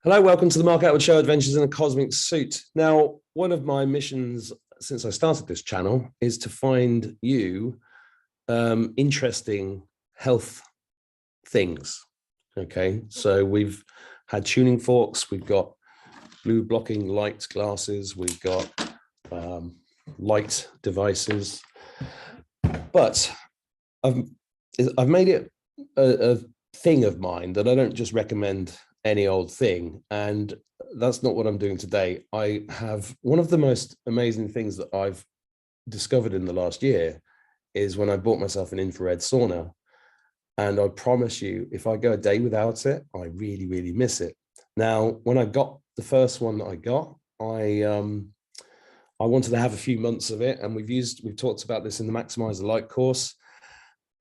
Hello, welcome to the Mark Attwood Show, Adventures in a Cosmic Suit. Now, one of my missions since I started this channel is to find you interesting health things. Okay, so we've had tuning forks, we've got blue blocking light glasses, we've got light devices, but I've made it a thing of mine that I don't just recommend any old thing, and that's not what I'm doing today. I have one of the most amazing things that I've discovered in the last year is when I bought myself an infrared sauna, and I promise you, if I go a day without it, I really miss it. Now, when I got the first one that I got, I wanted to have a few months of it, and we've talked about this in the Maximize the Light course.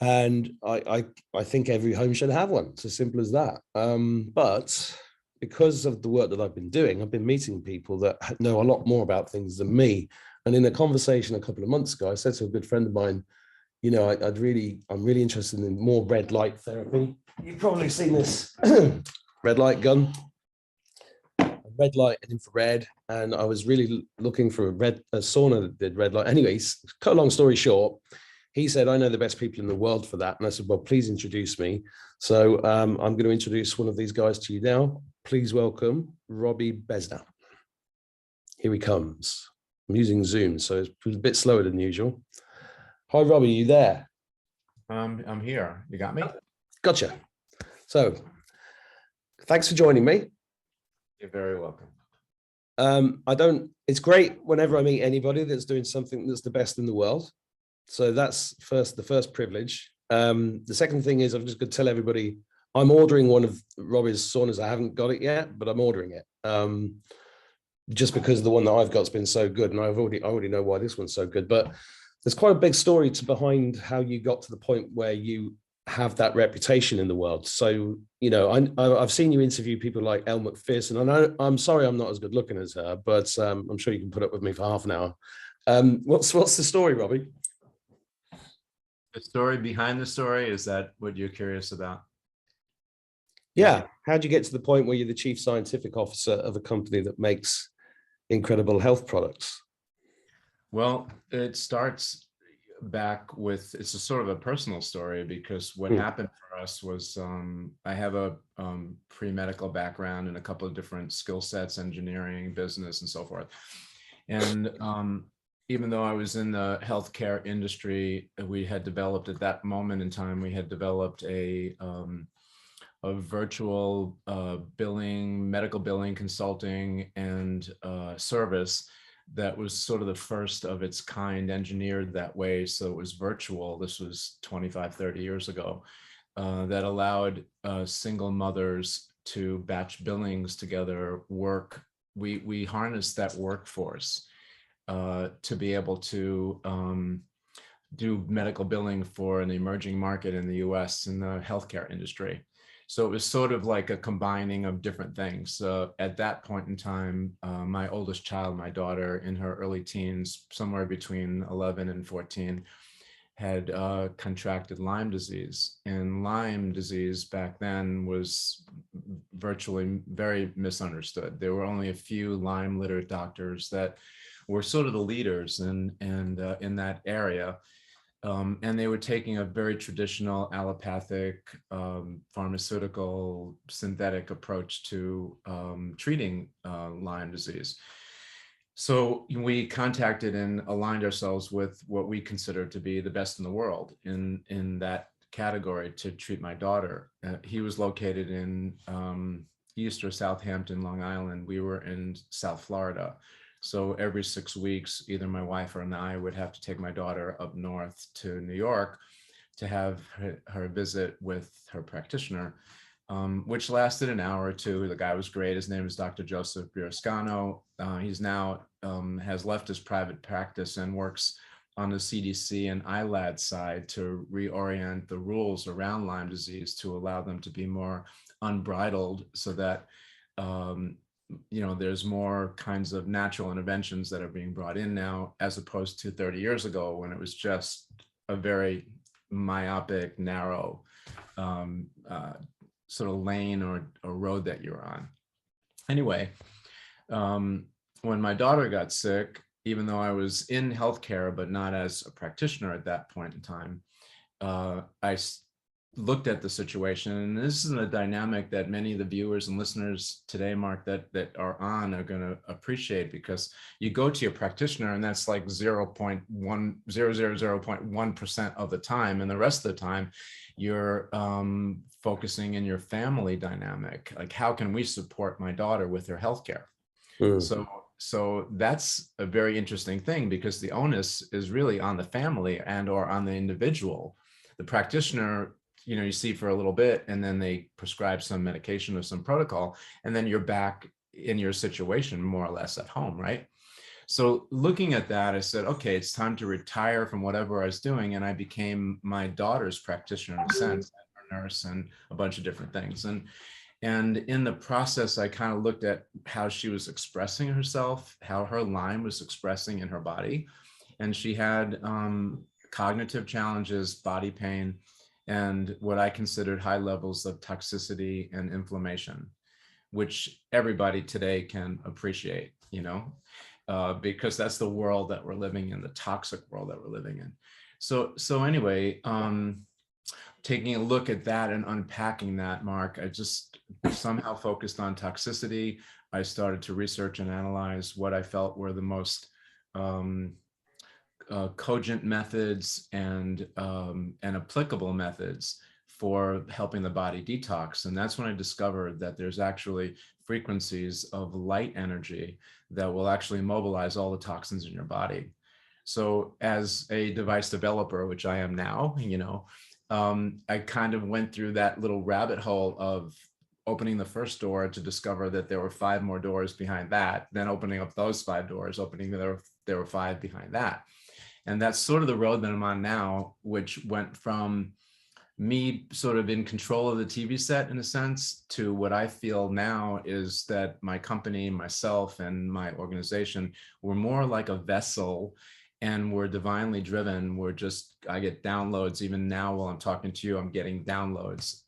And I think every home should have one. It's as simple as that. But because of the work that I've been doing, I've been meeting people that know a lot more about things than me. And in a conversation a couple of months ago, I said to a good friend of mine, you know, I'm really interested in more red light therapy. You've probably seen this red light gun, red light and infrared. And I was really looking for a sauna that did red light. Anyways, cut a long story short, he said, I know the best people in the world for that. And I said, well, please introduce me. So I'm going to introduce one of these guys to you now. Please welcome Robbie Besner. Here he comes. I'm using Zoom, so it's a bit slower than usual. Hi, Robbie, are you there? I'm here. You got me? Gotcha. So thanks for joining me. You're very welcome. It's great whenever I meet anybody that's doing something that's the best in the world. So that's the first privilege. The second thing is I'm just going to tell everybody I'm ordering one of Robbie's saunas. I haven't got it yet, but I'm ordering it. Just because the one that I've got's been so good, and I already know why this one's so good. But there's quite a big story behind how you got to the point where you have that reputation in the world. So, you know, I've seen you interview people like Elle McPherson, and I'm sorry I'm not as good looking as her, but I'm sure you can put up with me for half an hour. What's the story, Robbie? The story behind the story, is that what you're curious about? Yeah. How'd you get to the point where you're the chief scientific officer of a company that makes incredible health products? Well, it starts back with, it's a sort of a personal story, because what happened for us was I have a pre-medical background in a couple of different skill sets, engineering, business, and so forth. And even though I was in the healthcare industry, we had developed at that moment in time, we had developed a virtual billing, medical billing, consulting, and service that was sort of the first of its kind, engineered that way. So it was virtual. This was 25, 30 years ago, that allowed single mothers to batch billings together, work. We harnessed that workforce to be able to do medical billing for an emerging market in the US in the healthcare industry. So it was sort of like a combining of different things. At that point in time, my oldest child, my daughter, in her early teens, somewhere between 11 and 14, had contracted Lyme disease. And Lyme disease back then was virtually very misunderstood. There were only a few Lyme literate doctors that were sort of the leaders in that area. And they were taking a very traditional allopathic, pharmaceutical, synthetic approach to treating Lyme disease. So we contacted and aligned ourselves with what we consider to be the best in the world in that category to treat my daughter. He was located in East or Southampton, Long Island. We were in South Florida. So every 6 weeks, either my wife or I would have to take my daughter up north to New York to have her visit with her practitioner, which lasted an hour or two. The guy was great. His name is Dr. Joseph Biriscano. He's now has left his private practice and works on the CDC and ILAD side to reorient the rules around Lyme disease to allow them to be more unbridled, so that you know, there's more kinds of natural interventions that are being brought in now, as opposed to 30 years ago when it was just a very myopic, narrow sort of lane or road that you're on. Anyway, when my daughter got sick, even though I was in healthcare, but not as a practitioner at that point in time, looked at the situation, and this is a dynamic that many of the viewers and listeners today, Mark, that are going to appreciate, because you go to your practitioner and that's like 0.1% of the time, and the rest of the time you're focusing in your family dynamic, like how can we support my daughter with her healthcare. So that's a very interesting thing, because the onus is really on the family and or on the individual. The practitioner, you see for a little bit, and then they prescribe some medication or some protocol, and then you're back in your situation more or less at home, right? So looking at that, I said, okay, it's time to retire from whatever I was doing, and I became my daughter's practitioner in a sense, and her nurse, and a bunch of different things. And in the process, I kind of looked at how she was expressing herself, how her Lyme was expressing in her body. And she had cognitive challenges, body pain, and what I considered high levels of toxicity and inflammation, which everybody today can appreciate, because that's the world that we're living in, the toxic world that we're living in. So anyway, taking a look at that and unpacking that, Mark, I just somehow focused on toxicity. I started to research and analyze what I felt were the most cogent methods and applicable methods for helping the body detox. And that's when I discovered that there's actually frequencies of light energy that will actually mobilize all the toxins in your body. So as a device developer, which I am now, I kind of went through that little rabbit hole of opening the first door to discover that there were 5 more doors behind that, then opening up those 5 doors, there were 5 behind that. And that's sort of the road that I'm on now, which went from me sort of in control of the TV set in a sense, to what I feel now is that my company, myself, and my organization, we're more like a vessel, and we're divinely driven. I get downloads. Even now while I'm talking to you, I'm getting downloads.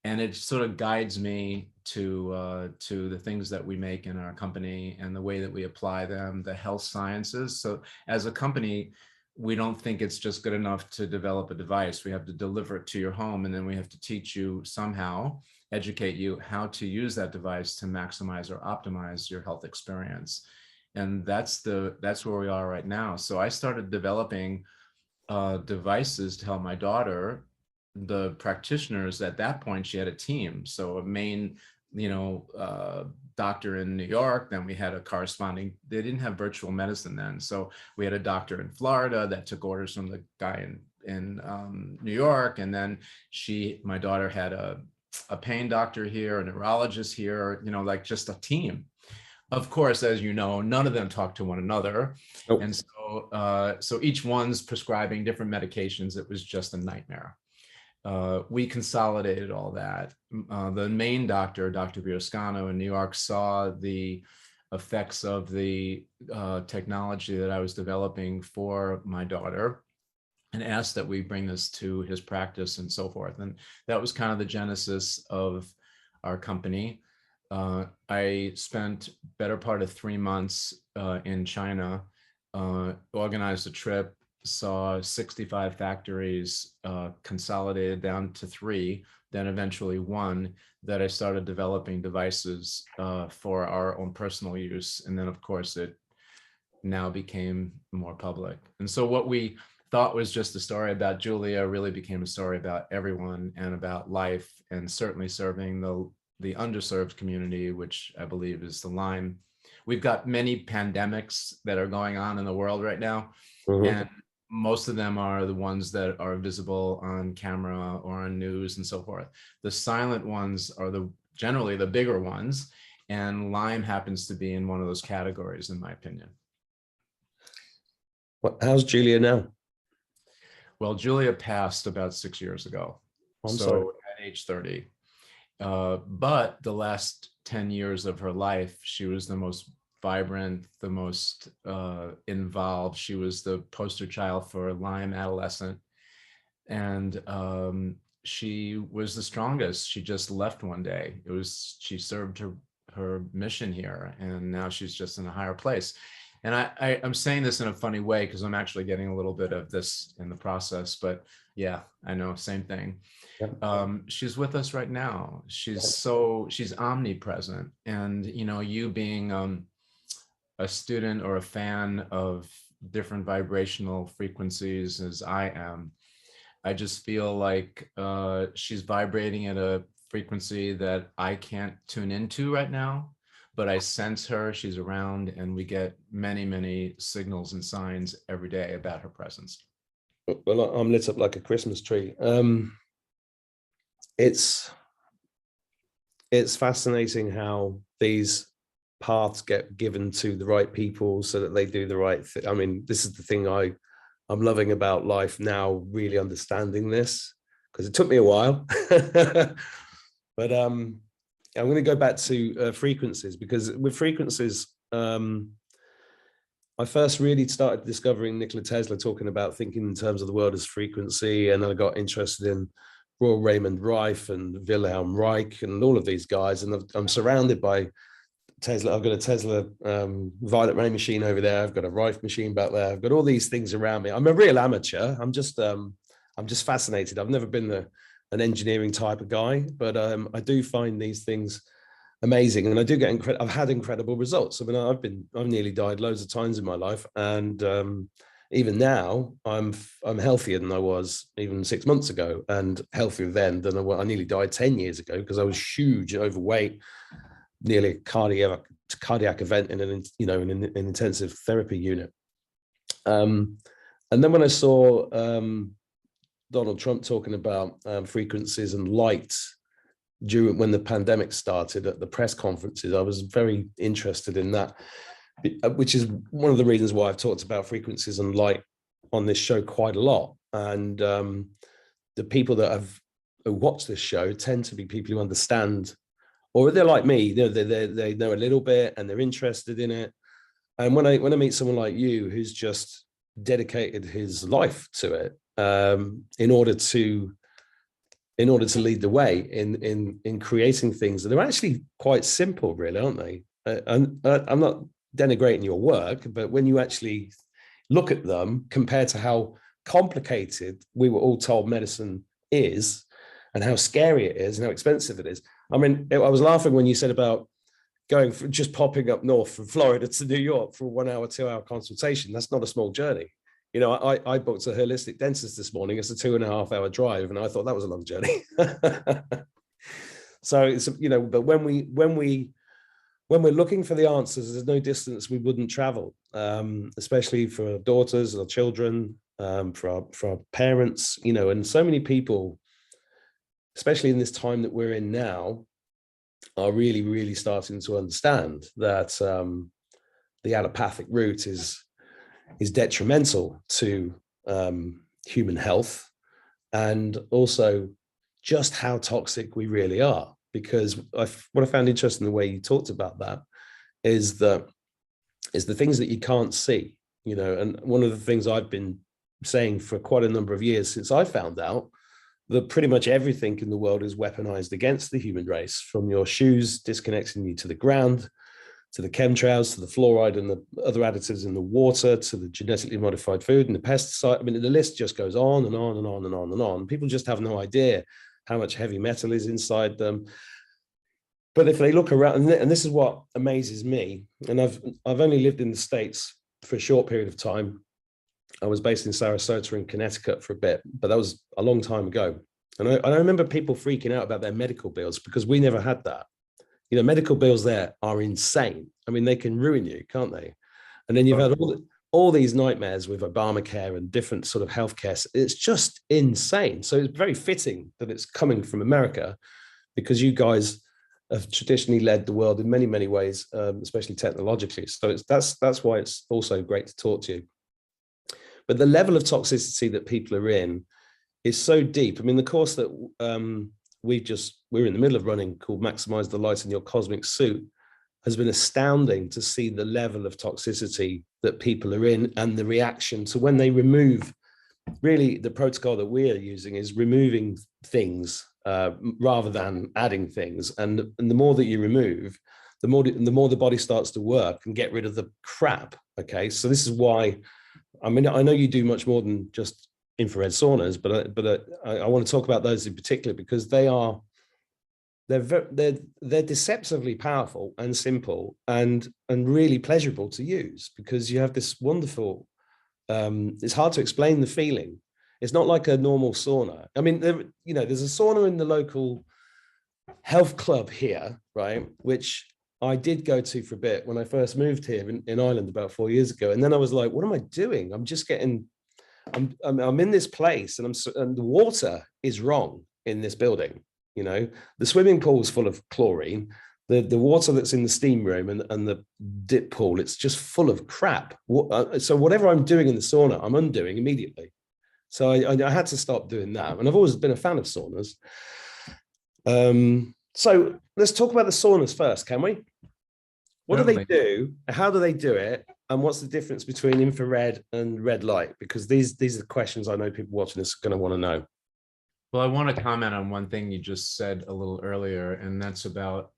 And it sort of guides me to the things that we make in our company and the way that we apply them, the health sciences. So as a company, we don't think it's just good enough to develop a device. We have to deliver it to your home, and then we have to teach you somehow, educate you how to use that device to maximize or optimize your health experience. And that's where we are right now. So I started developing devices to help my daughter. The practitioners at that point, she had a team. So a main, doctor in New York. Then we had a corresponding, they didn't have virtual medicine then. So we had a doctor in Florida that took orders from the guy in New York. And then my daughter had a pain doctor here, a neurologist here, like just a team. Of course, as you know, none of them talk to one another. Nope. And so each one's prescribing different medications. It was just a nightmare. We consolidated all that. The main doctor, Dr. Bioscano in New York, saw the effects of the technology that I was developing for my daughter and asked that we bring this to his practice and so forth. And that was kind of the genesis of our company. I spent better part of 3 months in China, organized a trip, saw 65 factories, consolidated down to 3, then eventually 1, that I started developing devices for our own personal use. And then of course it now became more public. And so what we thought was just a story about Julia really became a story about everyone and about life, and certainly serving the underserved community, which I believe is the Lyme. We've got many pandemics that are going on in the world right now. Mm-hmm. And most of them are the ones that are visible on camera or on news and so forth. The silent ones are generally the bigger ones, and Lyme happens to be in one of those categories, in my opinion. How's Julia now? Well, Julia passed about 6 years ago. Sorry. At age 30. But the last 10 years of her life, she was the most vibrant, the most involved. She was the poster child for Lyme adolescent. And she was the strongest. She just left one day. She served her mission here, and now she's just in a higher place. And I'm saying this in a funny way because I'm actually getting a little bit of this in the process, but yeah, I know, same thing. She's with us right now. She's omnipresent. And, you know, you being a student or a fan of different vibrational frequencies as I am, I just feel like she's vibrating at a frequency that I can't tune into right now, but I sense her, she's around, and we get many, many signals and signs every day about her presence. Well, I'm lit up like a Christmas tree. It's fascinating how these paths get given to the right people so that they do the right thing. I mean, this is the thing I'm loving about life now, really understanding this, because it took me a while. But I'm going to go back to frequencies, because with frequencies, I first really started discovering Nikola Tesla talking about thinking in terms of the world as frequency, and I got interested in Royal Raymond Rife and Wilhelm Reich and all of these guys, and I'm surrounded by Tesla. I've got a Tesla violet ray machine over there. I've got a Rife machine back there. I've got all these things around me. I'm a real amateur. I'm just fascinated. I've never been an engineering type of guy, but I do find these things amazing, and I do get I've had incredible results. I mean, I've nearly died loads of times in my life, and even now I'm healthier than I was even 6 months ago, and healthier then than I nearly died 10 years ago, because I was huge, overweight, nearly a cardiac event in an intensive therapy unit. And then when I saw Donald Trump talking about frequencies and light when the pandemic started at the press conferences, I was very interested in that, which is one of the reasons why I've talked about frequencies and light on this show quite a lot. And the people that who watch this show tend to be people who understand, or they're like me, they know a little bit and they're interested in it. And when I meet someone like you who's just dedicated his life to it, in order to lead the way in creating things that are actually quite simple, really, aren't they? I'm not denigrating your work, but when you actually look at them compared to how complicated we were all told medicine is, and how scary it is, and how expensive it is. I mean, I was laughing when you said about just popping up north from Florida to New York for a 1 hour, 2 hour consultation. That's not a small journey. You know, I booked a holistic dentist this morning. It's a 2.5 hour drive, and I thought that was a long journey. So it's, you know, but when we're looking for the answers, there's no distance we wouldn't travel, especially for our daughters, our children, for our parents, you know, and so many people, especially in this time that we're in now, are really, really starting to understand that the allopathic route is detrimental to human health, and also just how toxic we really are. Because what I found interesting in the way you talked about that is the things that you can't see, you know. And one of the things I've been saying for quite a number of years, since I found out that pretty much everything in the world is weaponized against the human race, from your shoes disconnecting you to the ground, to the chemtrails, to the fluoride and the other additives in the water, to the genetically modified food and the pesticide. I mean, the list just goes on and on and on and on and on. People just have no idea how much heavy metal is inside them. But if they look around, and this is what amazes me, and I've only lived in the States for a short period of time. I was based in Sarasota in Connecticut for a bit, but that was a long time ago. And I remember people freaking out about their medical bills, because we never had that. You know, medical bills there are insane. I mean, they can ruin you, can't they? And then you've had all these nightmares with Obamacare and different sort of healthcare. It's just insane. So it's very fitting that it's coming from America, because you guys have traditionally led the world in many, many ways, especially technologically. So that's why it's also great to talk to you. But the level of toxicity that people are in is so deep. I mean, the course that we're in the middle of running, called Maximize the Light in Your Cosmic Suit, has been astounding to see the level of toxicity that people are in, and the reaction to when they remove. Really, the protocol that we are using is removing things rather than adding things. And the more that you remove, the more the body starts to work and get rid of the crap. Okay, so this is why, I mean, I know you do much more than just infrared saunas, but I want to talk about those in particular because they're deceptively powerful and simple and really pleasurable to use, because you have this wonderful, it's hard to explain the feeling. It's not like a normal sauna. I mean, there's a sauna in the local health club here, right, which I did go to for a bit when I first moved here in Ireland about 4 years ago. And then I was like, what am I doing? I'm in this place, and the water is wrong in this building. The swimming pool's full of chlorine. The water that's in the steam room and the dip pool, it's just full of crap. So whatever I'm doing in the sauna, I'm undoing immediately. So I had to stop doing that. And I've always been a fan of saunas. So let's talk about the saunas first, can we? What do they do? How do they do it? And what's the difference between infrared and red light? Because these are the questions I know people watching this are going to want to know. Well, I want to comment on one thing you just said a little earlier, and that's about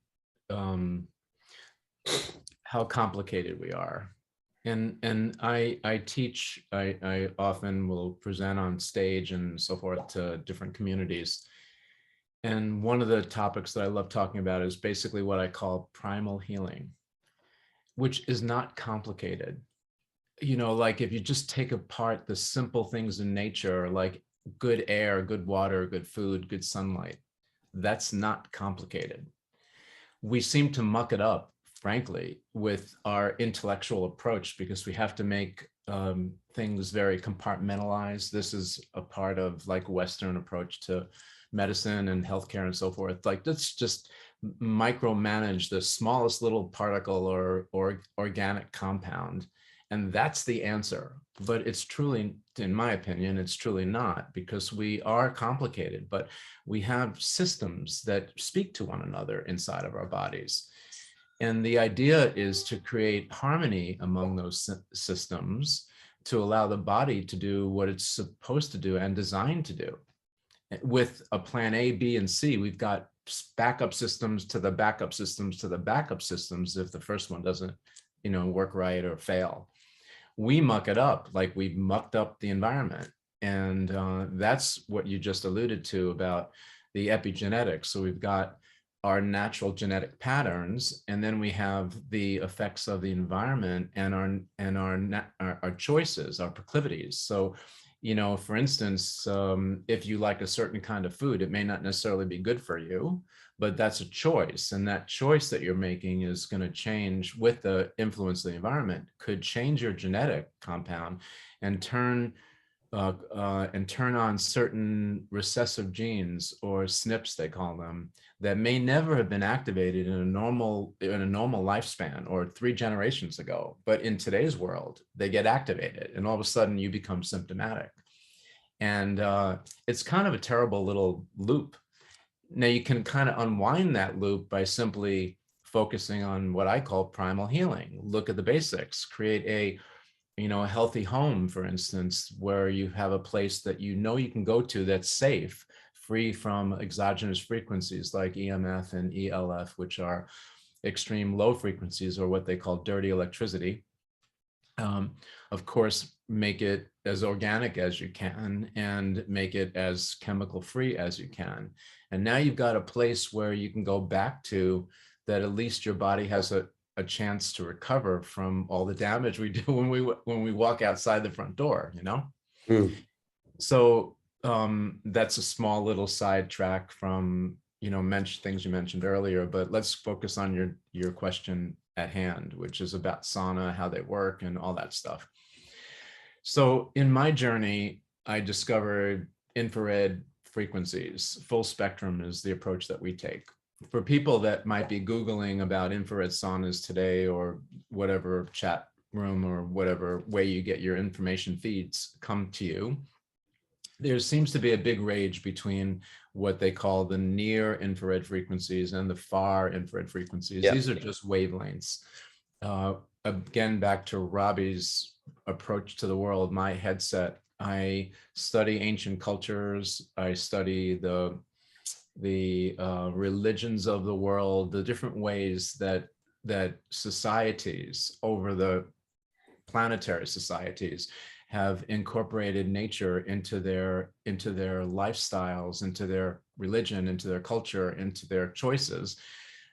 how complicated we are. And I teach, I often will present on stage and so forth to different communities. And one of the topics that I love talking about is basically what I call primal healing, which is not complicated. Like if you just take apart the simple things in nature, like good air, good water, good food, good sunlight, that's not complicated. We seem to muck it up, frankly, with our intellectual approach, because we have to make things very compartmentalized. This is a part of like Western approach to medicine and healthcare and so forth. Like, let's just micromanage the smallest little particle or organic compound, and that's the answer. But it's truly, in my opinion, it's truly not, because we are complicated, but we have systems that speak to one another inside of our bodies. And the idea is to create harmony among those systems to allow the body to do what it's supposed to do and designed to do. With a plan A, B, and C, we've got backup systems to the backup systems to the backup systems if the first one doesn't, work right or fail. We muck it up, like we've mucked up the environment. And that's what you just alluded to about the epigenetics. So we've got our natural genetic patterns, and then we have the effects of the environment and our choices, our proclivities. So, for instance, if you like a certain kind of food, it may not necessarily be good for you, but that's a choice. And that choice that you're making is going to change with the influence of the environment, could change your genetic compound and turn on certain recessive genes, or SNPs they call them, that may never have been activated in a normal lifespan or 3 generations ago. But in today's world, they get activated, and all of a sudden you become symptomatic. And it's kind of a terrible little loop. Now you can kind of unwind that loop by simply focusing on what I call primal healing. Look at the basics, create a healthy home, for instance, where you have a place that you can go to that's safe, free from exogenous frequencies like EMF and ELF, which are extreme low frequencies, or what they call dirty electricity. Of course, make it as organic as you can and make it as chemical free as you can. And now you've got a place where you can go back to, that at least your body has a chance to recover from all the damage we do when we walk outside the front door, So that's a small little sidetrack from things you mentioned earlier, but let's focus on your question at hand, which is about sauna, how they work, and all that stuff. So in my journey, I discovered infrared frequencies. Full spectrum is the approach that we take. For people that might be Googling about infrared saunas today, or whatever chat room or whatever way you get your information feeds come to you, there seems to be a big rage between what they call the near infrared frequencies and the far infrared frequencies. Yeah. These are just wavelengths. Again, back to Robbie's approach to the world, my headset, I study ancient cultures. I study the religions of the world, the different ways that that societies, over the planetary societies, have incorporated nature into their lifestyles, into their religion, into their culture, into their choices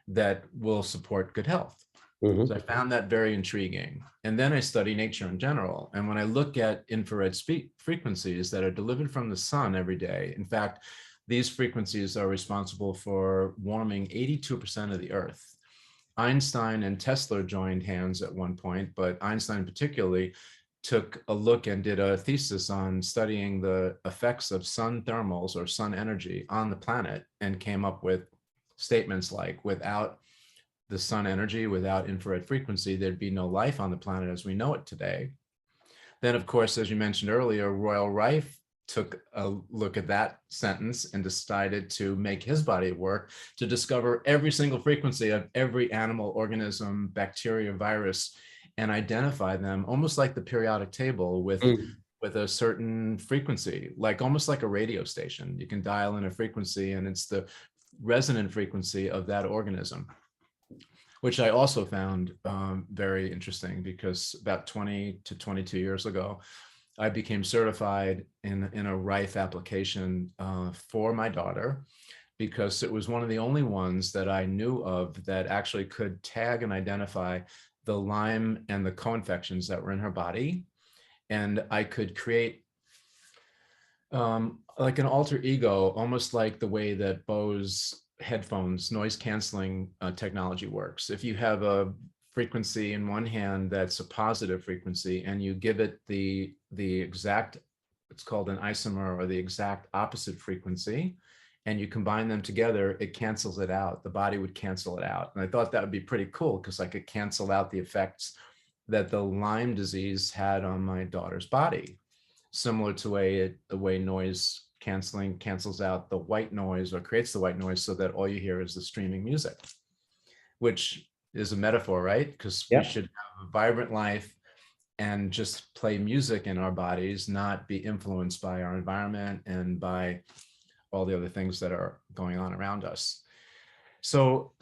that will support good health. So I found that very intriguing. And then I study nature in general. And when I look at infrared frequencies that are delivered from the sun every day, in fact, these frequencies are responsible for warming 82% of the Earth. Einstein and Tesla joined hands at one point, but Einstein particularly took a look and did a thesis on studying the effects of sun thermals, or sun energy, on the planet, and came up with statements like, without the sun energy, without infrared frequency, there'd be no life on the planet as we know it today. Then, of course, as you mentioned earlier, Royal Rife took a look at that sentence and decided to make his body of work to discover every single frequency of every animal, organism, bacteria, virus, and identify them almost like the periodic table with a certain frequency, like almost like a radio station. You can dial in a frequency and it's the resonant frequency of that organism, which I also found very interesting, because about 20 to 22 years ago, I became certified in a Rife application for my daughter, because it was one of the only ones that I knew of that actually could tag and identify the Lyme and the co-infections that were in her body. And I could create like an alter ego, almost like the way that Bose headphones noise canceling technology works. If you have a frequency in one hand that's a positive frequency, and you give it the exact, it's called an isomer, or the exact opposite frequency, and you combine them together, it cancels it out. The body would cancel it out. And I thought that would be pretty cool, because I could cancel out the effects that the Lyme disease had on my daughter's body, similar to the way noise canceling cancels out the white noise, or creates the white noise, so that all you hear is the streaming music, which is a metaphor, right? Because we should have a vibrant life and just play music in our bodies, not be influenced by our environment and by all the other things that are going on around us. So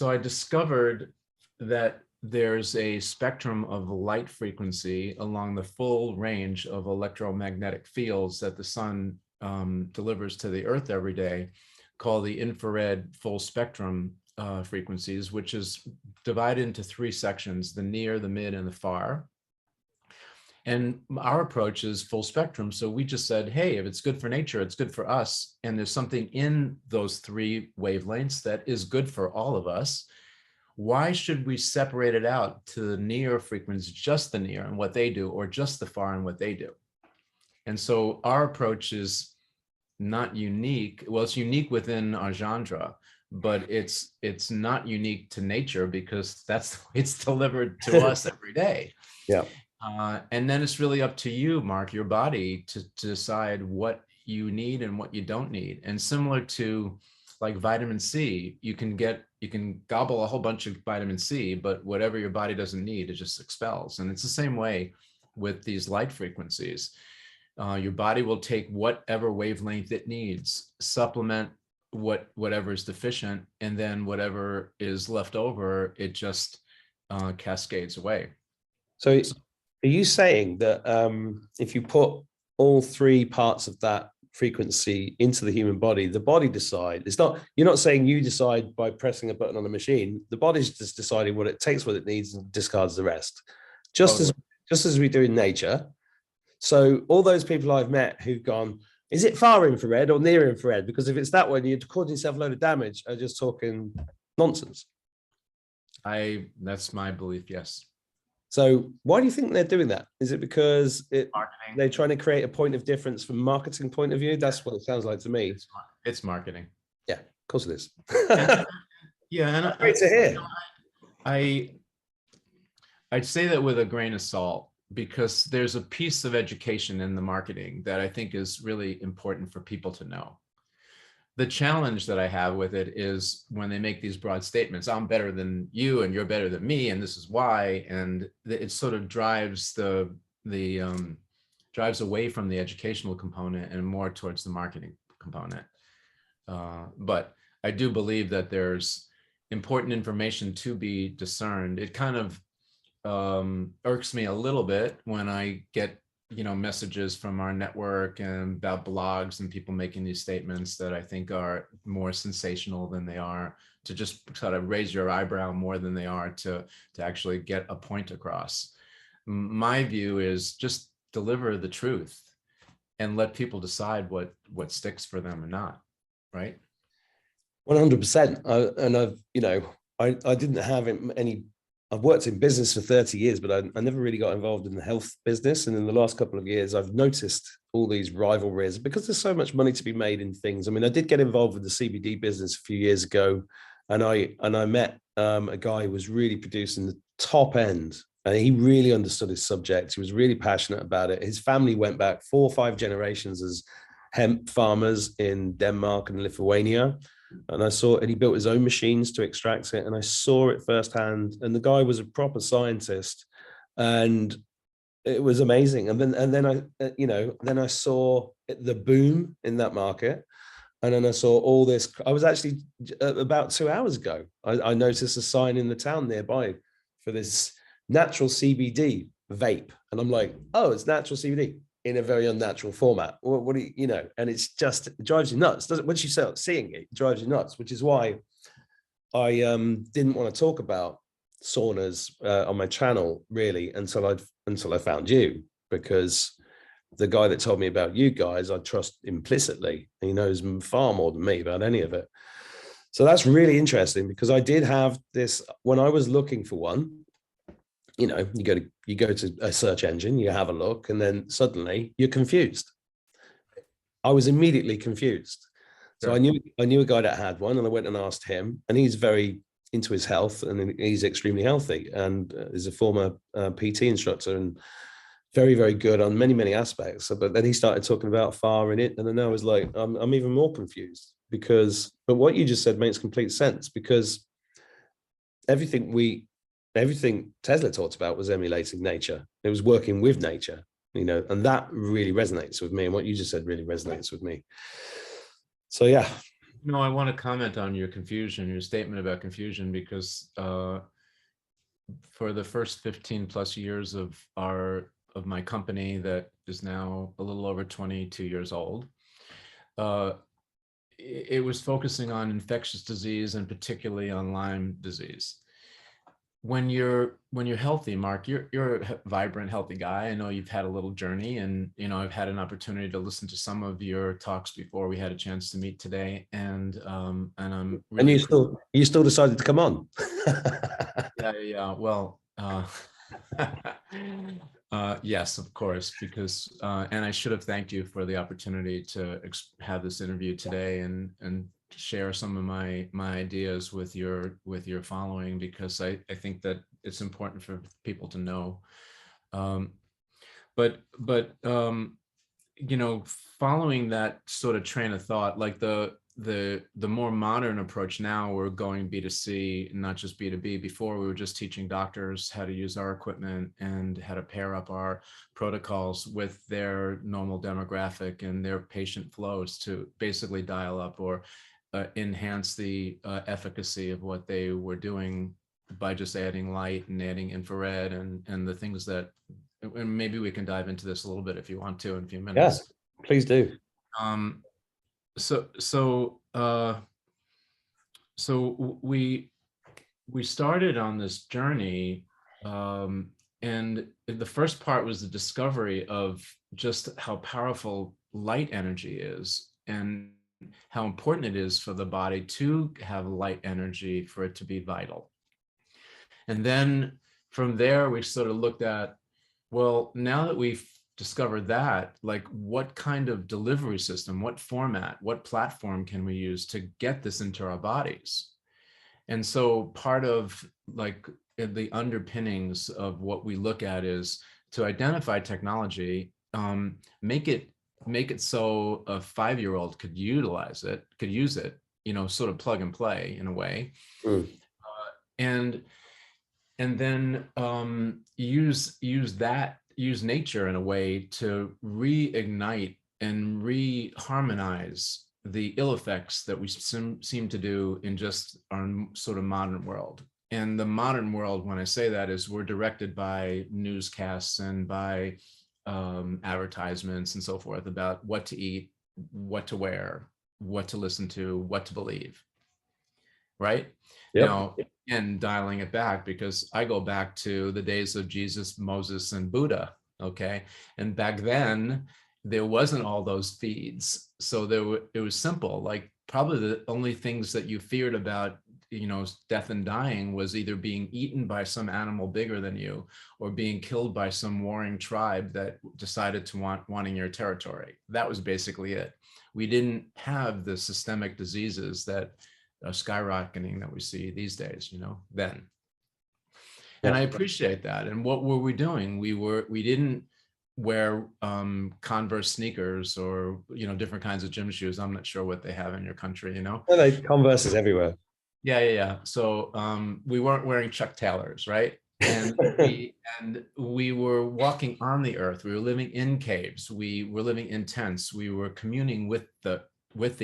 I discovered that there's a spectrum of light frequency along the full range of electromagnetic fields that the sun delivers to the Earth every day, called the infrared full spectrum frequencies, which is divided into three sections: the near, the mid, and the far. And our approach is full spectrum. So we just said, hey, if it's good for nature, it's good for us. And there's something in those three wavelengths that is good for all of us. Why should we separate it out to the near frequencies, just the near and what they do, or just the far and what they do? And so our approach is not unique. Well, it's unique within our genre, but it's not unique to nature, because that's the way it's delivered to us every day. Yeah. And then it's really up to you, Mark, your body, to decide what you need and what you don't need. And similar to like vitamin C, you can gobble a whole bunch of vitamin C, but whatever your body doesn't need, it just expels. And it's the same way with these light frequencies. Your body will take whatever wavelength it needs, supplement whatever is deficient, and then whatever is left over, it just cascades away. So are you saying that if you put all three parts of that frequency into the human body, the body decide? You're not saying you decide by pressing a button on a machine. The body's just deciding what it takes, what it needs, and discards the rest, just as we do in nature. So all those people I've met who've gone, is it far infrared or near infrared? Because if it's that one, you're causing yourself a load of damage, are just talking nonsense. That's my belief, yes. So why do you think they're doing that? Is it because they're trying to create a point of difference from a marketing point of view? That's what it sounds like to me. It's marketing. Yeah, of course it is. Yeah, and great to hear. I'd say that with a grain of salt, because there's a piece of education in the marketing that I think is really important for people to know. The challenge that I have with it is when they make these broad statements, I'm better than you and you're better than me, and this is why, and it sort of drives drives away from the educational component and more towards the marketing component. But I do believe that there's important information to be discerned. It kind of irks me a little bit when I get, messages from our network and about blogs and people making these statements that I think are more sensational than they are to just sort of raise your eyebrow more than they are to actually get a point across. My view is just deliver the truth and let people decide what sticks for them or not, right? 100%. And I didn't have any. I've worked in business for 30 years, but I never really got involved in the health business. And in the last couple of years, I've noticed all these rivalries because there's so much money to be made in things. I mean, I did get involved with the CBD business a few years ago, and I met a guy who was really producing the top end, and he really understood his subject. He was really passionate about it. His family went back 4 or 5 generations as hemp farmers in Denmark and Lithuania. And and he built his own machines to extract it. And I saw it firsthand. And the guy was a proper scientist, and it was amazing. And then I saw the boom in that market. And then I saw all this. I was actually about 2 hours ago, I noticed a sign in the town nearby for this natural CBD vape. And I'm like, oh, it's natural CBD in a very unnatural format. What do you know? And it drives you nuts. Once you start seeing it, it drives you nuts, which is why I didn't want to talk about saunas on my channel really until I found you, because the guy that told me about you guys, I trust implicitly. He knows far more than me about any of it. So that's really interesting, because I did have this when I was looking for one. You go to a search engine, you have a look, and then suddenly you're confused. I was immediately confused. So Sure. I knew a guy that had one, and I went and asked him, and he's very into his health, and he's extremely healthy, and is a former PT instructor, and very, very good on many, many aspects. But then he started talking about far in it, and then I was like, I'm even more confused, but what you just said makes complete sense, because everything Tesla talked about was emulating nature. It was working with nature, and that really resonates with me. And what you just said really resonates with me. So, yeah. I want to comment on your statement about confusion, because for the first 15 plus years of my company, that is now a little over 22 years old, it was focusing on infectious disease, and particularly on Lyme disease. When you're healthy, Mark, you're a vibrant, healthy guy. I know you've had a little journey, and I've had an opportunity to listen to some of your talks before we had a chance to meet today, and I'm really. And you still decided to come on. Yeah. Well, yes, of course, because and I should have thanked you for the opportunity to have this interview today and share some of my ideas with your following, because I think that it's important for people to know. But following that sort of train of thought, like the more modern approach now, we're going B2C, not just B2B. Before, we were just teaching doctors how to use our equipment and how to pair up our protocols with their normal demographic and their patient flows to basically dial up or enhance the efficacy of what they were doing by just adding light and adding infrared and the things that, and maybe we can dive into this a little bit if you want to in a few minutes. Yeah, please do. So we started on this journey, and the first part was the discovery of just how powerful light energy is, and how important it is for the body to have light energy for it to be vital. And then from there, we sort of looked at, well, now that we've discovered that, like, what kind of delivery system, what format, what platform can we use to get this into our bodies? And so part of like the underpinnings of what we look at is to identify technology, make it so a 5-year-old could use it, sort of plug and play in a way. And then use nature in a way to reignite and reharmonize the ill effects that we seem to do in just our sort of modern world. And the modern world, when I say that, is we're directed by newscasts and by advertisements and so forth about what to eat, what to wear, what to listen to, what to believe, right? Yep. Now, and dialing it back, because I go back to the days of Jesus, Moses, and Buddha, okay? And back then, there wasn't all those feeds. So it was simple. Like, probably the only things that you feared about, death and dying was either being eaten by some animal bigger than you, or being killed by some warring tribe that decided to wanting your territory. That was basically it. We didn't have the systemic diseases that are skyrocketing that we see these days, then. And I appreciate that. And what were we doing? We didn't wear Converse sneakers or, different kinds of gym shoes. I'm not sure what they have in your country, Well, they Converse is everywhere. Yeah. So we weren't wearing Chuck Taylors, right? And we were walking on the earth. We were living in caves. We were living in tents. We were communing with the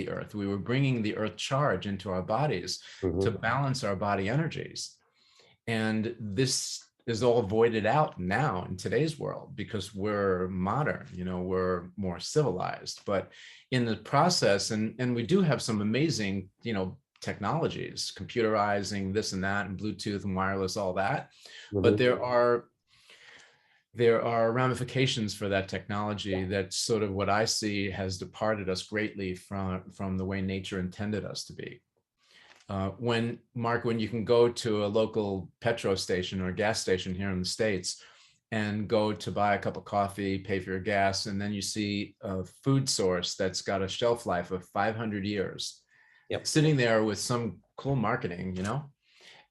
earth. We were bringing the earth charge into our bodies to balance our body energies. And this is all voided out now in today's world because we're modern, we're more civilized. But in the process, and we do have some amazing, technologies, computerizing this and that, and Bluetooth and wireless, all that. But there are ramifications for that technology that sort of what I see has departed us greatly from the way nature intended us to be. When you can go to a local petrol station or gas station here in the States and go to buy a cup of coffee, pay for your gas, and then you see a food source that's got a shelf life of 500 years, sitting there with some cool marketing,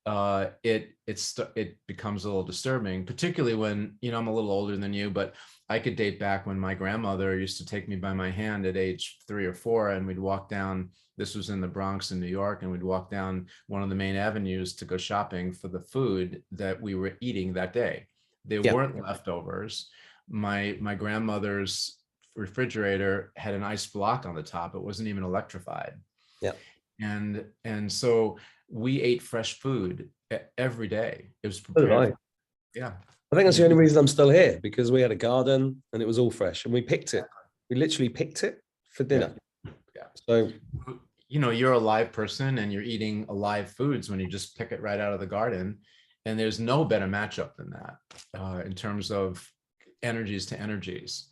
it becomes a little disturbing, particularly when, I'm a little older than you, but I could date back when my grandmother used to take me by my hand at age 3 or 4, and we'd walk down, this was in the Bronx in New York, and we'd walk down one of the main avenues to go shopping for the food that we were eating that day. There weren't leftovers. My grandmother's refrigerator had an ice block on the top. It wasn't even electrified. And so we ate fresh food every day. It was prepared. I think that's the only reason I'm still here, because we had a garden and it was all fresh and we picked it. We literally picked it for dinner. So, you're a live person and you're eating alive foods when you just pick it right out of the garden. And there's no better matchup than that in terms of energies to energies.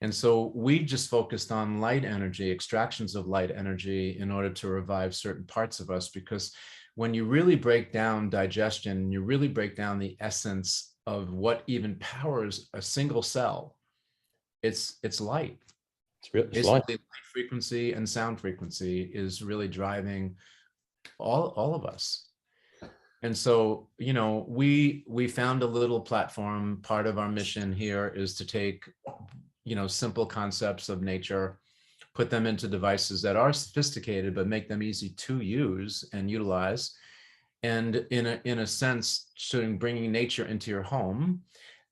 And so we just focused on light energy, extractions of light energy in order to revive certain parts of us, because when you really break down digestion, you really break down the essence of what even powers a single cell, it's light. It's light. Light frequency and sound frequency is really driving all of us. And so, we found a little platform. Part of our mission here is to take simple concepts of nature, put them into devices that are sophisticated, but make them easy to use and utilize. And in a sense, bringing nature into your home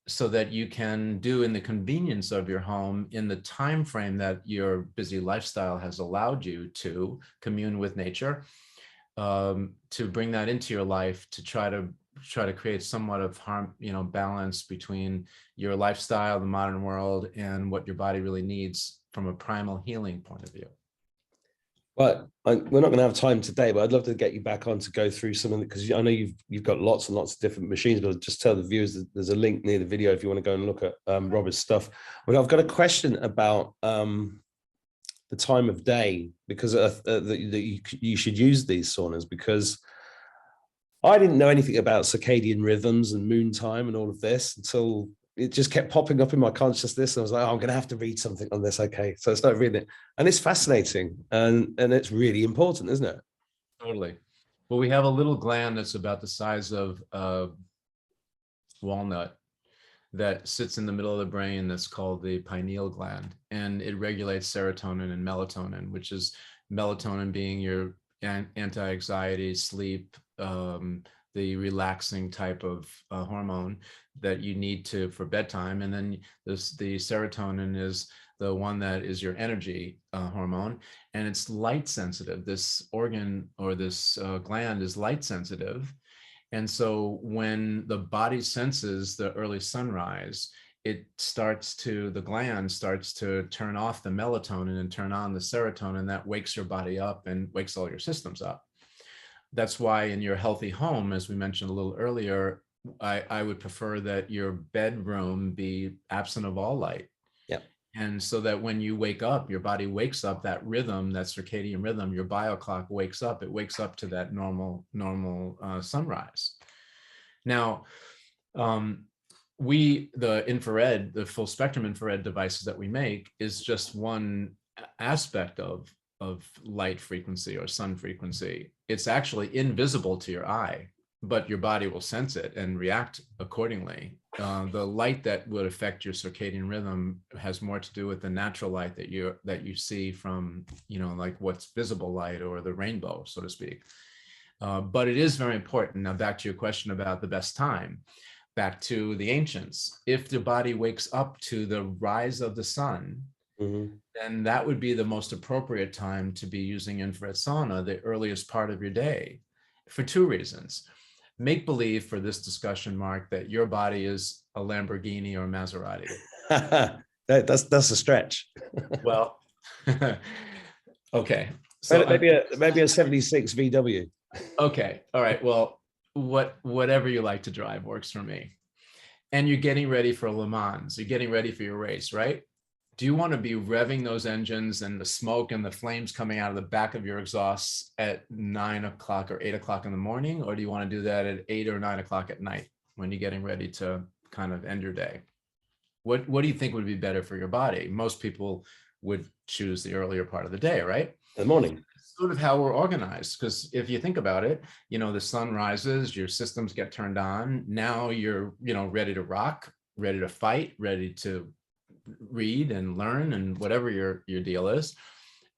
so that you can do in the convenience of your home, in the time frame that your busy lifestyle has allowed you to commune with nature, to bring that into your life, to try to create somewhat of balance between your lifestyle, the modern world, and what your body really needs from a primal healing point of view. But we're not going to have time today, but I'd love to get you back on to go through some of it, because I know you've got lots and lots of different machines, but I'll just tell the viewers that there's a link near the video if you want to go and look at Robert's stuff. But I've got a question about the time of day, because that you should use these saunas, because I didn't know anything about circadian rhythms and moon time and all of this until it just kept popping up in my consciousness. And I was like, oh, I'm going to have to read something on this. Okay. So I started reading it, and it's fascinating and it's really important, isn't it? Totally. Well, we have a little gland that's about the size of a walnut that sits in the middle of the brain that's called the pineal gland, and it regulates serotonin and melatonin, which is melatonin being your anti-anxiety, sleep, the relaxing type of hormone that you need for bedtime. And then the serotonin is the one that is your energy hormone, and it's light sensitive. This organ or this gland is light sensitive. And so when the body senses the early sunrise, the gland starts to turn off the melatonin and turn on the serotonin. That wakes your body up and wakes all your systems up. That's why in your healthy home, as we mentioned a little earlier, I would prefer that your bedroom be absent of all light. Yeah. And so that when you wake up, your body wakes up, that rhythm, that circadian rhythm, your bio clock wakes up, it wakes up to that normal sunrise. Now, the infrared, the full spectrum infrared devices that we make is just one aspect of light frequency or sun frequency. It's actually invisible to your eye, but your body will sense it and react accordingly. The light that would affect your circadian rhythm has more to do with the natural light that you see from, like what's visible light or the rainbow, so to speak. But it is very important. Now, back to your question about the best time, back to the ancients. If the body wakes up to the rise of the sun, then that would be the most appropriate time to be using infrared sauna, the earliest part of your day, for two reasons. Make believe for this discussion, Mark, that your body is a Lamborghini or Maserati. That's a stretch. Well, okay. So maybe a 76 VW. Okay. All right. Well, whatever you like to drive works for me. And you're getting ready for Le Mans. You're getting ready for your race, right? Do you want to be revving those engines and the smoke and the flames coming out of the back of your exhausts at 9 o'clock or 8 o'clock in the morning? Or do you want to do that at 8 or 9 o'clock at night when you're getting ready to kind of end your day? What do you think would be better for your body? Most people would choose the earlier part of the day, right? The morning. It's sort of how we're organized. Because if you think about it, the sun rises, your systems get turned on. Now you're, ready to rock, ready to fight, ready to read and learn and whatever your deal is.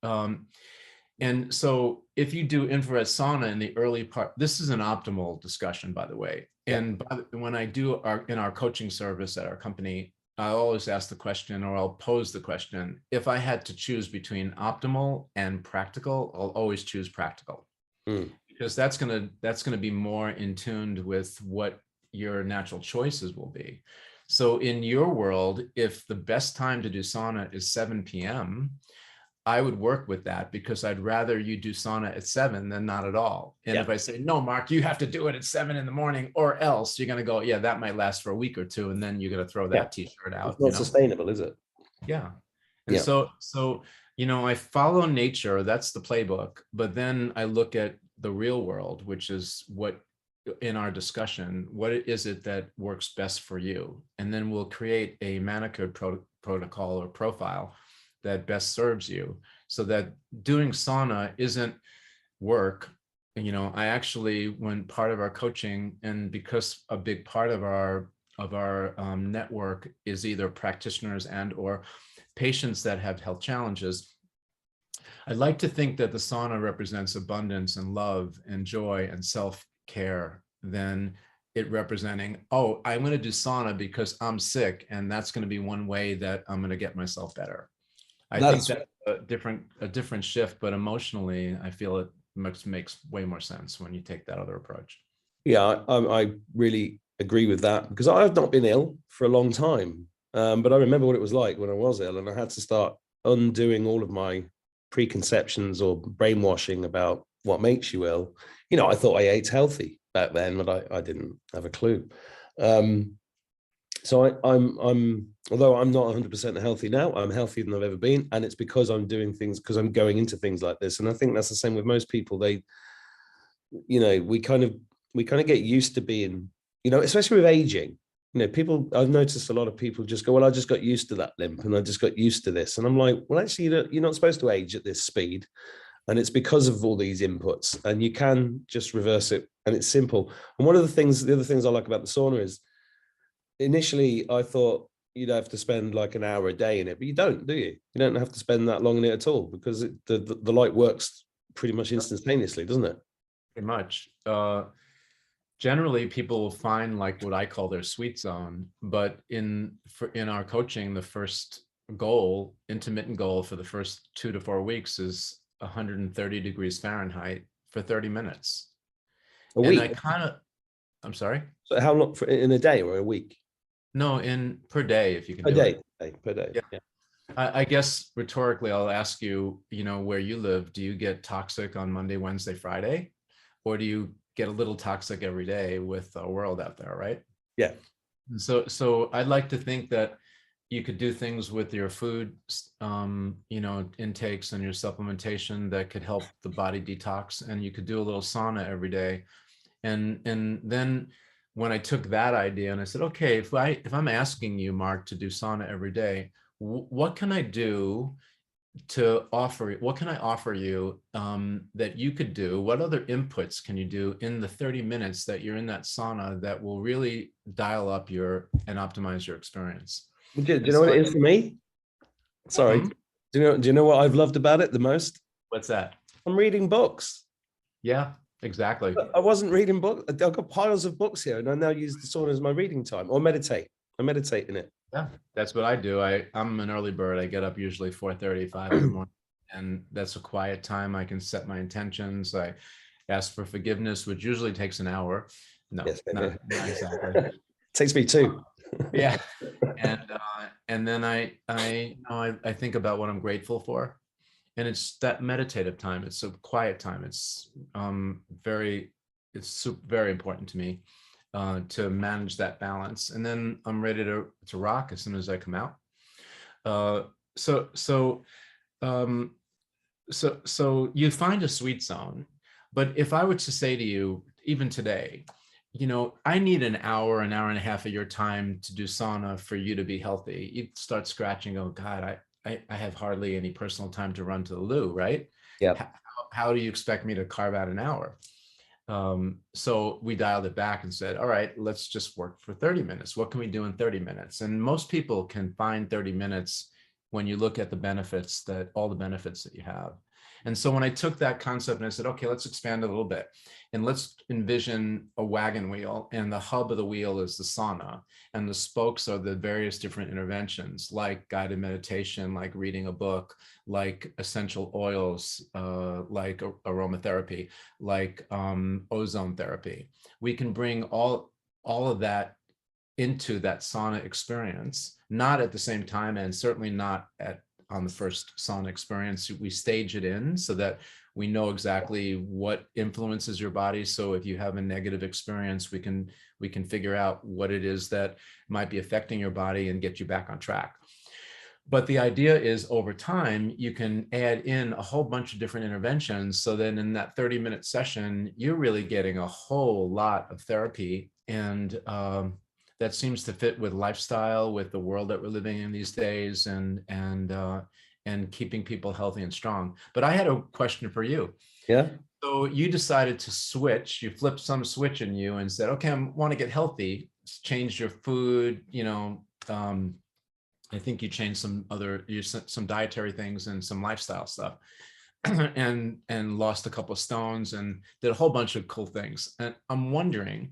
And so if you do infrared sauna in the early part, this is an optimal discussion, by the way. And when I do in our coaching service at our company, I always ask the question, or I'll pose the question, if I had to choose between optimal and practical, I'll always choose practical. Because that's gonna be more in tune with what your natural choices will be. So in your world, if the best time to do sauna is 7 p.m., I would work with that, because I'd rather you do sauna at 7 than not at all. And if I say, no, Mark, you have to do it at 7 in the morning, or else you're going to go, yeah, that might last for a week or two. And then you're going to throw that t-shirt out. It's not sustainable, is it? Yeah. And so, I follow nature. That's the playbook. But then I look at the real world, which is what in our discussion, what is it that works best for you? And then we'll create a manicured protocol or profile that best serves you, so that doing sauna isn't work. I actually, when part of our coaching, and because a big part of our network is either practitioners and or patients that have health challenges, I'd like to think that the sauna represents abundance and love and joy and self-care than it representing, oh, I'm going to do sauna because I'm sick, and that's going to be one way that I'm going to get myself better. I think that's a different shift, but emotionally, I feel it makes way more sense when you take that other approach. Yeah, I really agree with that, because I've not been ill for a long time, but I remember what it was like when I was ill, and I had to start undoing all of my preconceptions or brainwashing about what makes you ill. I thought I ate healthy back then, but I didn't have a clue. So I'm although I'm not 100% healthy now, I'm healthier than I've ever been, and it's because I'm doing things, because I'm going into things like this. And I think that's the same with most people. They, we kind of get used to being, especially with aging. People, I've noticed a lot of people just go, well, I just got used to that limp, and I just got used to this. And I'm like, well, actually, you're not supposed to age at this speed. And it's because of all these inputs, and you can just reverse it, and it's simple. And the other things I like about the sauna is, initially I thought you'd have to spend like an hour a day in it, but you don't, do you? You don't have to spend that long in it at all, because the light works pretty much instantaneously, doesn't it? Pretty much. Generally, people will find like what I call their sweet zone, but in our coaching, the first intermittent goal for the first 2 to 4 weeks is 130 degrees Fahrenheit for 30 minutes. A And week? I kind of, I'm sorry? So how long, in a day or a week? No, per day, if you can Per do day, it. per day. Yeah. Yeah. I guess rhetorically, I'll ask you, where you live, do you get toxic on Monday, Wednesday, Friday? Or do you get a little toxic every day with the world out there, right? Yeah. And so I'd like to think that you could do things with your food, intakes and your supplementation that could help the body detox. And you could do a little sauna every day. And then when I took that idea and I said, okay, if I'm asking you, Mark, to do sauna every day, what can I do what can I offer you that you could do? What other inputs can you do in the 30 minutes that you're in that sauna that will really dial up and optimize your experience? Do you know what it is for me? Sorry. Hmm? Do you know what I've loved about it the most? What's that? I'm reading books. Yeah, exactly. I wasn't reading books. I've got piles of books here, and I now use the sauna as my reading time or meditate. I meditate in it. Yeah, that's what I do. I'm an early bird. I get up usually 4:30, 5 in the morning, and that's a quiet time. I can set my intentions. I ask for forgiveness, which usually takes an hour. No, Yes, not exactly. Takes me too. Yeah, and then I think about what I'm grateful for, and it's that meditative time. It's a quiet time. It's very important to me. To manage that balance, and then I'm ready to rock as soon as I come out. So you find a sweet zone, but if I were to say to you, even today, I need an hour and a half of your time to do sauna for you to be healthy, you'd start scratching. Oh God, I have hardly any personal time to run to the loo, right? Yeah. How do you expect me to carve out an hour? So we dialed it back and said, all right, let's just work for 30 minutes. What can we do in 30 minutes? And most people can find 30 minutes when you look at all the benefits that you have. And so when I took that concept and I said, okay, let's expand it a little bit, and let's envision a wagon wheel, and the hub of the wheel is the sauna, and the spokes are the various different interventions, like guided meditation, like reading a book, like essential oils, like aromatherapy, like ozone therapy. We can bring all of that into that sauna experience, not at the same time, and certainly not on the first sauna experience. We stage it in so that we know exactly what influences your body. So if you have a negative experience, we can figure out what it is that might be affecting your body and get you back on track. But the idea is, over time, you can add in a whole bunch of different interventions. So then in that 30-minute session, you're really getting a whole lot of therapy. And that seems to fit with lifestyle, with the world that we're living in these days, and keeping people healthy and strong. But I had a question for you. Yeah. So you decided to switch. You flipped some switch in you and said, okay, I want to get healthy. Change your food. I think you changed some dietary things and some lifestyle stuff, and lost a couple of stones and did a whole bunch of cool things. And I'm wondering,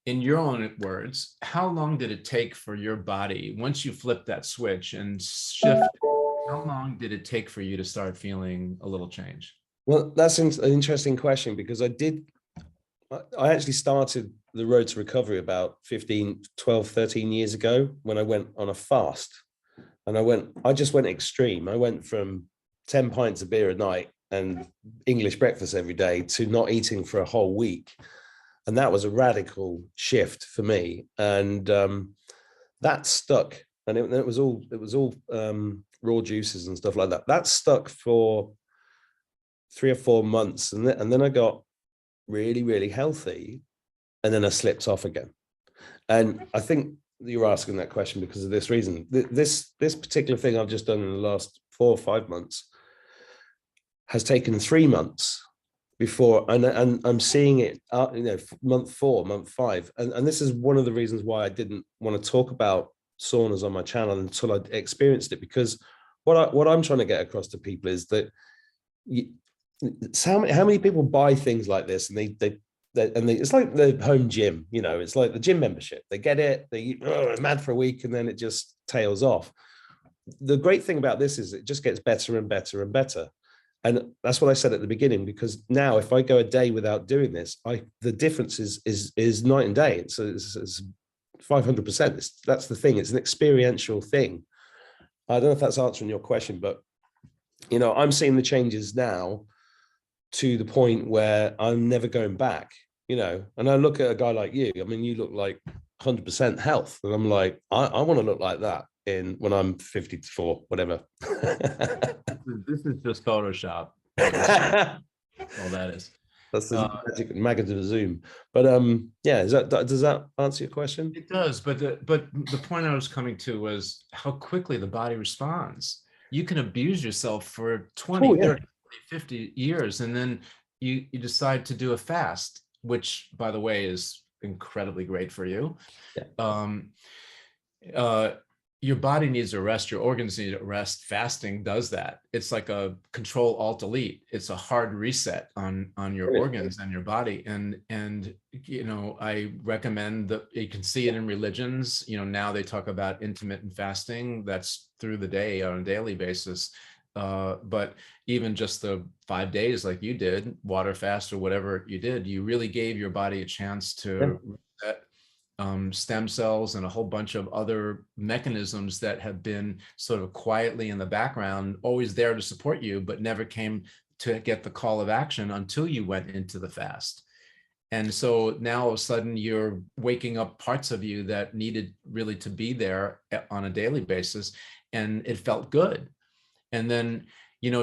in your own words, how long did it take for your body, once you flipped that switch and shift, how long did it take for you to start feeling a little change? Well, that's an interesting question, because I actually started the road to recovery about 12, 13 years ago, when I went on a fast. And I just went extreme. I went from 10 pints of beer a night and English breakfast every day to not eating for a whole week. And that was a radical shift for me. And that stuck. And it was all raw juices and stuff like that. That stuck for 3 or 4 months. And then I got really, really healthy. And then I slipped off again. And I think you're asking that question because of this reason. This particular thing I've just done in the last 4 or 5 months has taken 3 months before, and I'm seeing it, month 4, month 5. And this is one of the reasons why I didn't want to talk about saunas on my channel until I experienced it, because what I'm trying to get across to people is that how many people buy things like this, and it's like the home gym, it's like the gym membership. They get it, they're mad for a week, and then it just tails off. the great thing about this is it just gets better and better and better. And that's what I said at the beginning, because now if I go a day without doing this, the difference is night and day. It's 500%. That's the thing. It's an experiential thing. I don't know if that's answering your question, but I'm seeing the changes now to the point where I'm never going back. And I look at a guy like you. I mean, you look like 100% health, and I'm like, I want to look like that when I'm 54, whatever. This is just Photoshop. All that is. That's the magic of Zoom. But yeah, does that answer your question? It does, but the point I was coming to was how quickly the body responds. You can abuse yourself for 20, 30, 40, 50 years, and then you decide to do a fast, which, by the way, is incredibly great for you. Yeah. Your body needs a rest, your organs need a rest. Fasting does that. It's like a Control-Alt-Delete. It's a hard reset on your organs and your body. And I recommend that you can see it in religions. Now they talk about intermittent fasting. That's through the day on a daily basis. But even just the 5 days like you did, water fast or whatever you did, you really gave your body a chance to reset stem cells and a whole bunch of other mechanisms that have been sort of quietly in the background, always there to support you, but never came to get the call of action until you went into the fast. And so now all of a sudden you're waking up parts of you that needed really to be there on a daily basis, and it felt good. And then,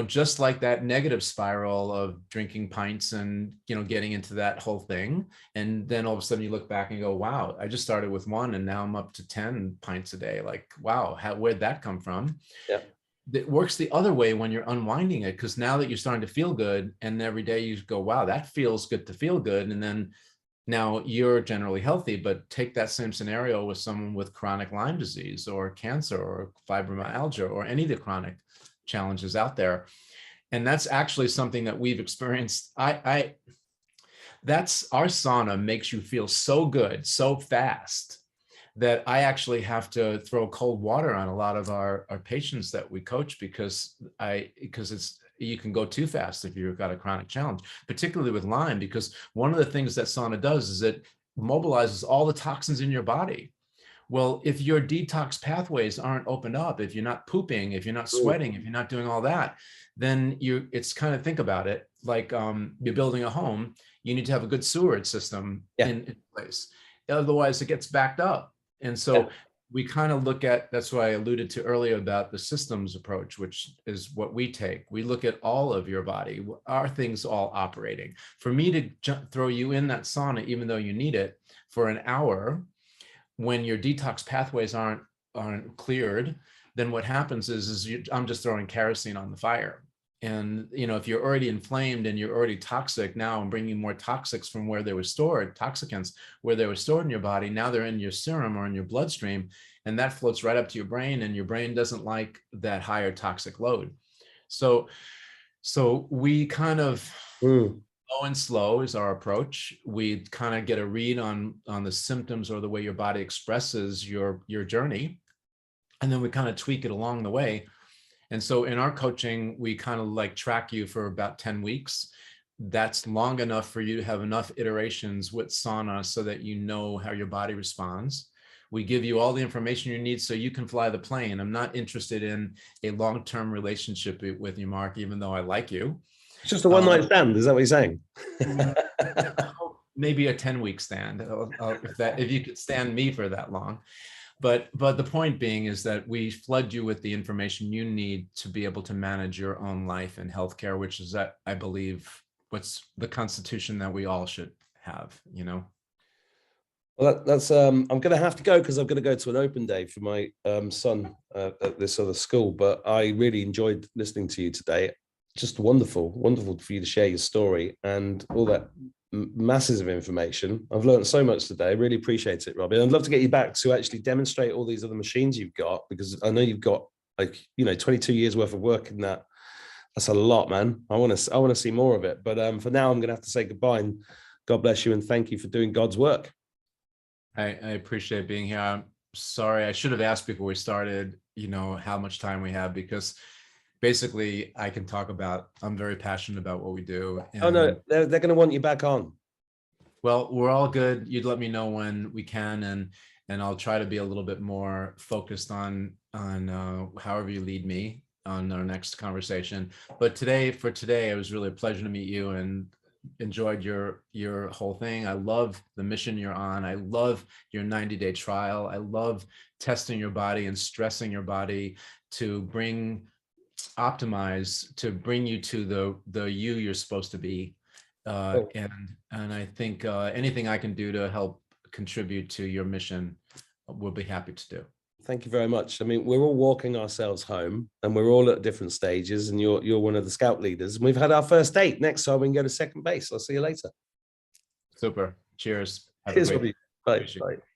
just like that negative spiral of drinking pints and, getting into that whole thing. And then all of a sudden you look back and go, wow, I just started with 1 and now I'm up to 10 pints a day. Like, wow, where'd that come from? Yeah. It works the other way when you're unwinding it, because now that you're starting to feel good, and every day you go, wow, that feels good to feel good. And then now you're generally healthy, but take that same scenario with someone with chronic Lyme disease or cancer or fibromyalgia or any of the chronic challenges out there. And that's actually something that we've experienced. That's our sauna makes you feel so good, so fast, that I actually have to throw cold water on a lot of our patients that we coach, because you can go too fast if you've got a chronic challenge, particularly with Lyme, because one of the things that sauna does is it mobilizes all the toxins in your body. Well, if your detox pathways aren't opened up, if you're not pooping, if you're not sweating, if you're not doing all that, then it's kind of, think about it like you're building a home. You need to have a good sewerage system in place. Otherwise, it gets backed up. And so we kind of look at, that's why I alluded to earlier about the systems approach, which is what we take. We look at all of your body. Are things all operating? For me to throw you in that sauna, even though you need it, for an hour, when your detox pathways aren't cleared, then what happens is I'm just throwing kerosene on the fire. And, if you're already inflamed and you're already toxic, now I'm bringing more toxins from where they were stored, toxicants, where they were stored in your body. Now they're in your serum or in your bloodstream, and that floats right up to your brain, and your brain doesn't like that higher toxic load. So we kind of, low and slow is our approach. We kind of get a read on the symptoms or the way your body expresses your journey. And then we kind of tweak it along the way. And so in our coaching, we kind of like track you for about 10 weeks. That's long enough for you to have enough iterations with sauna so that you know how your body responds. We give you all the information you need so you can fly the plane. I'm not interested in a long-term relationship with you, Mark, even though I like you. It's just a one-night stand. Is that what you're saying? Maybe a 10-week stand, if you could stand me for that long. But the point being is that we flood you with the information you need to be able to manage your own life and healthcare, which is, that I believe, what's the constitution that we all should have, Well, that's I'm going to have to go, because I'm going to go to an open day for my son at this other school. But I really enjoyed listening to you today. Just wonderful for you to share your story and all that masses of information. I've learned so much today. I really appreciate it, Robbie. I'd love to get you back to actually demonstrate all these other machines you've got, because I know you've got 22 years worth of work in that. That's a lot, man. I want to see more of it. But for now, I'm going to have to say goodbye, and God bless you, and thank you for doing God's work. I appreciate being here. I'm sorry, I should have asked before we started. you know, how much time we have, because basically I'm very passionate about what we do. Oh no, And they're going to want you back on. well, we're all good. You'd let me know when we can, and I'll try to be a little bit more focused on however you lead me on our next conversation. But for today, it was really a pleasure to meet you, and enjoyed your whole thing. I love the mission you're on. I love your 90-day trial. I love testing your body and stressing your body to optimize, to bring you to the you you're supposed to be. Oh, And I think anything I can do to help contribute to your mission, we'll be happy to do. thank you very much. I mean, we're all walking ourselves home, and we're all at different stages, and you're one of the scout leaders. And we've had our first date. Next time we can go to second base. I'll see you later. Super. Cheers. Have a Cheers, great Robbie. Bye. appreciate it. Bye.